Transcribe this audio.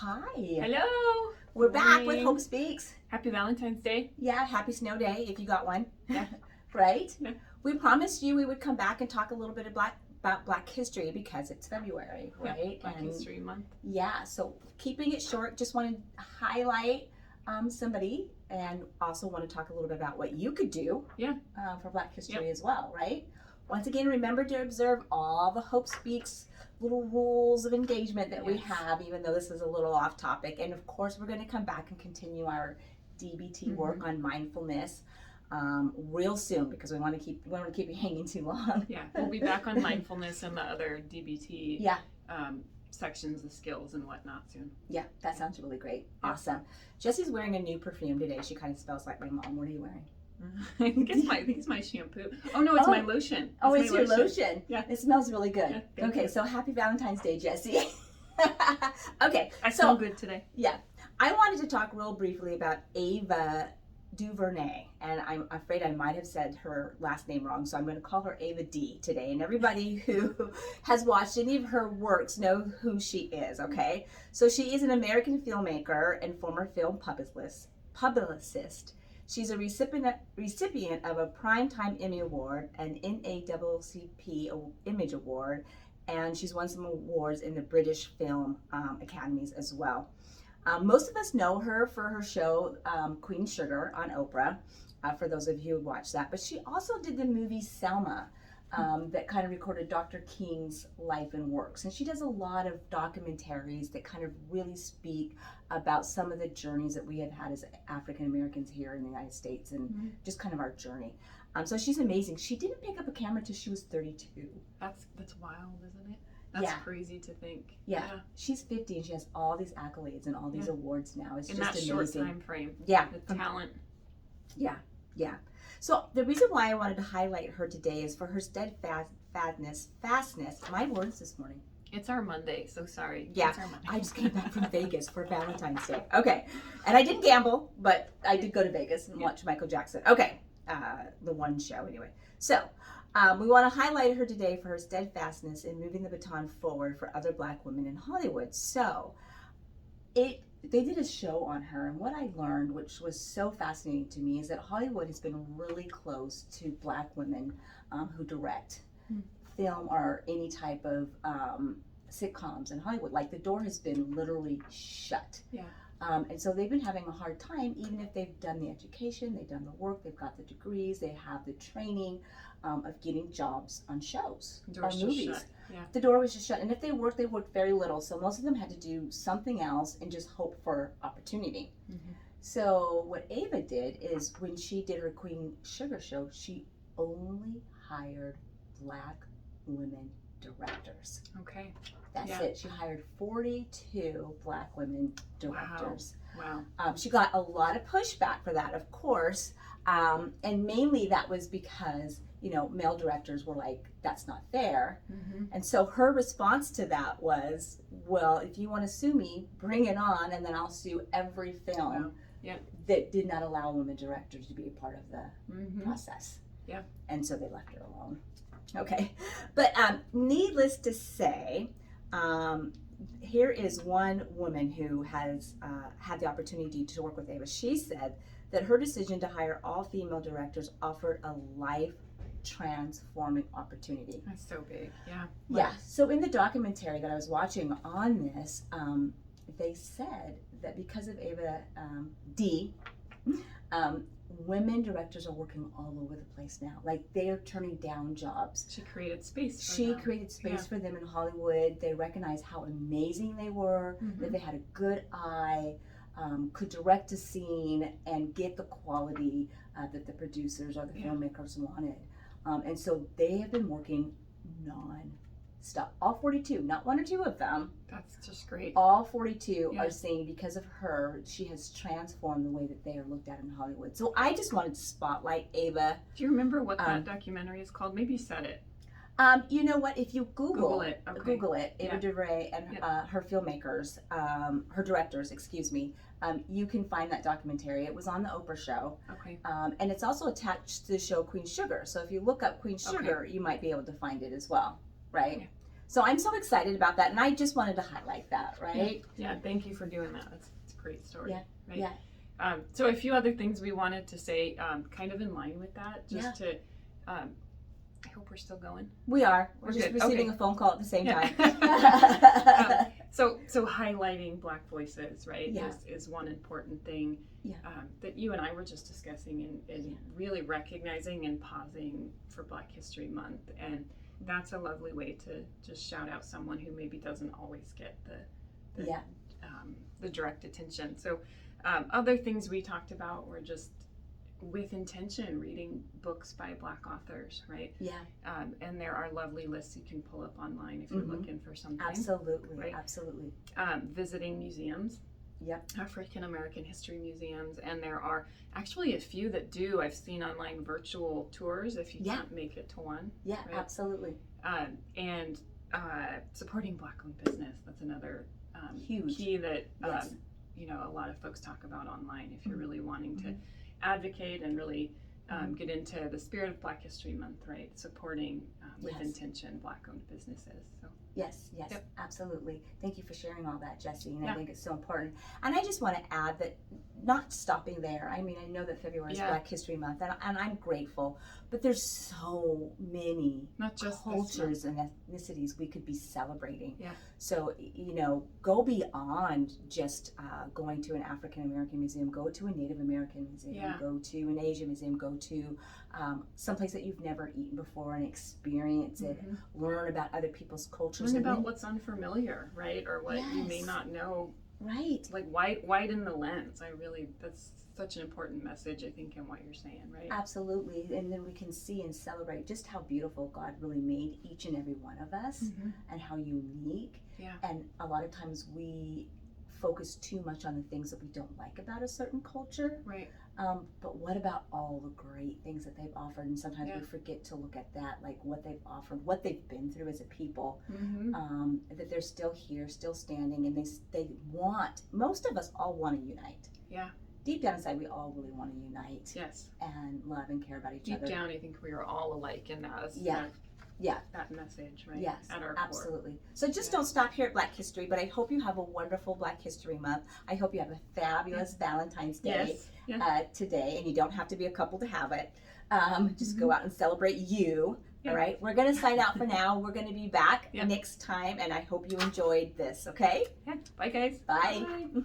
Hi. Hello. We're Good back with morning. Hope Speaks. Happy Valentine's Day. Yeah, happy snow day if you got one. Yeah. Right? Yeah. We promised you we would come back and talk a little bit about Black history because it's February, right? Black History Month. Yeah, so keeping it short, just wanted to highlight somebody and also want to talk a little bit about what you could do for Black history as well, right? Once again, remember to observe all the Hope Speaks little rules of engagement that we have, even though this is a little off topic. And of course, we're going to come back and continue our DBT work on mindfulness real soon because we want to keep you hanging too long. Yeah, we'll be back on mindfulness and the other DBT sections of skills and whatnot soon. Yeah, that sounds really great. Awesome. Jesse's wearing a new perfume today. She kind of smells like my mom. What are you wearing? I think it's my shampoo. Oh no, it's my lotion. It's your lotion. Yeah. It smells really good. Yeah, okay, so happy Valentine's Day, Jesse. Okay. I smell good today. Yeah. I wanted to talk real briefly about Ava DuVernay, and I'm afraid I might have said her last name wrong, so I'm going to call her Ava D today. And everybody who has watched any of her works know who she is, okay? So she is an American filmmaker and former film publicist. She's a recipient of a Primetime Emmy Award, an NAACP Image Award, and she's won some awards in the British Film Academies as well. Most of us know her for her show Queen Sugar on Oprah, for those of you who watched that. But she also did the movie Selma that kind of recorded Dr. King's life and works. And she does a lot of documentaries that kind of really speak about some of the journeys that we have had as African Americans here in the United States and just kind of our journey. So she's amazing. She didn't pick up a camera till she was 32. That's wild, isn't it? That's crazy to think. Yeah. She's 50 and she has all these accolades and all these awards now. It's in just that amazing. short time frame. Yeah. The talent. Yeah. So the reason why I wanted to highlight her today is for her fastness. My words this morning. It's our Monday, so sorry. Yeah, it's our Monday. I just came back from Vegas for Valentine's Day. Okay, and I didn't gamble, but I did go to Vegas and watch Michael Jackson. Okay, the one show anyway. So we want to highlight her today for her steadfastness in moving the baton forward for other Black women in Hollywood. So they did a show on her, and what I learned, which was so fascinating to me, is that Hollywood has been really close to Black women who direct film or any type of sitcoms in Hollywood. Like the door has been literally shut. Yeah. And so they've been having a hard time, even if they've done the education, they've done the work, they've got the degrees, they have the training of getting jobs on shows or movies. Shut. Yeah. The door was just shut. And if they worked very little. So most of them had to do something else and just hope for opportunity. So what Ava did is when she did her Queen Sugar show, she only hired Black women directors. Okay. That's it. She hired 42 Black women directors. Wow. She got a lot of pushback for that, of course. And mainly that was because, male directors were like, that's not fair. And so her response to that was, well, if you want to sue me, bring it on, and then I'll sue every film that did not allow women directors to be a part of the process. Yeah. And so they left her alone. Okay. But needless to say, here is one woman who has had the opportunity to work with Ava. She said that her decision to hire all female directors offered a life-transforming opportunity. That's so big. Yeah. Yeah. So in the documentary that I was watching on this, they said that because of Ava D, women directors are working all over the place now. Like they are turning down jobs. She created space for She them. created space for them in Hollywood. They recognized how amazing they were, that they had a good eye, could direct a scene and get the quality that the producers or the filmmakers wanted. And so they have been working non-stop. All 42, not one or two of them. That's just great. All 42 are saying because of her, she has transformed the way that they are looked at in Hollywood. So I just wanted to spotlight Ava. Do you remember what that documentary is called? Maybe you said it. You know what? If you Google it, okay. Google it, Ava DuVernay and her filmmakers, her directors, excuse me, you can find that documentary. It was on the Oprah show. Okay. And it's also attached to the show Queen Sugar. So if you look up Queen Sugar, you might be able to find it as well, right? Yeah. So I'm so excited about that, and I just wanted to highlight that, right? Yeah, thank you for doing that. It's a great story. Yeah, right? yeah. So a few other things we wanted to say, kind of in line with that, just to, I hope we're still going. We are. We're just receiving a phone call at the same time. So highlighting Black voices, right, Yeah. is one important thing that you and I were just discussing, and really recognizing and pausing for Black History Month. And that's a lovely way to just shout out someone who maybe doesn't always get the direct attention. So other things we talked about were just with intention, reading books by Black authors, right? Yeah. And there are lovely lists you can pull up online if you're looking for something. Absolutely, right? Absolutely. Visiting museums. Yep. African American history museums, and there are actually a few that do. I've seen online virtual tours if you can't make it to one. Yeah, right? absolutely. And supporting Black-owned business. That's another huge key that a lot of folks talk about online. If you're really wanting to advocate and really get into the spirit of Black History Month, right? Supporting with intention Black-owned businesses. So. Yes, absolutely. Thank you for sharing all that, Jessie, and I think it's so important. And I just want to add that not stopping there. I mean, I know that February is Black History Month, and I'm grateful, but there's so many not just cultures and ethnicities we could be celebrating. Yeah. So, go beyond just going to an African American museum, go to a Native American museum, go to an Asian museum, go to someplace that you've never eaten before and experience it, learn about other people's cultures. Learn about what's unfamiliar, right? Or what you may not know. Right. Like widen the lens. That's such an important message, I think, in what you're saying, right? Absolutely. And then we can see and celebrate just how beautiful God really made each and every one of us and how unique. Yeah. And a lot of times we focus too much on the things that we don't like about a certain culture. Right. But what about all the great things that they've offered? And sometimes we forget to look at that, like what they've offered, what they've been through as a people, that they're still here, still standing, and they want, most of us all want to unite. Yeah. Deep down inside, we all really want to unite. Yes. And love and care about each other. Deep down, I think we are all alike in that. That message, right? Yes, at our absolutely. Core. So just don't stop here at Black History, but I hope you have a wonderful Black History Month. I hope you have a fabulous Valentine's Day today, and you don't have to be a couple to have it. Just go out and celebrate you. Yeah. All right, we're going to sign out for now. We're going to be back next time, and I hope you enjoyed this, okay? Yeah. Bye, guys. Bye. Bye.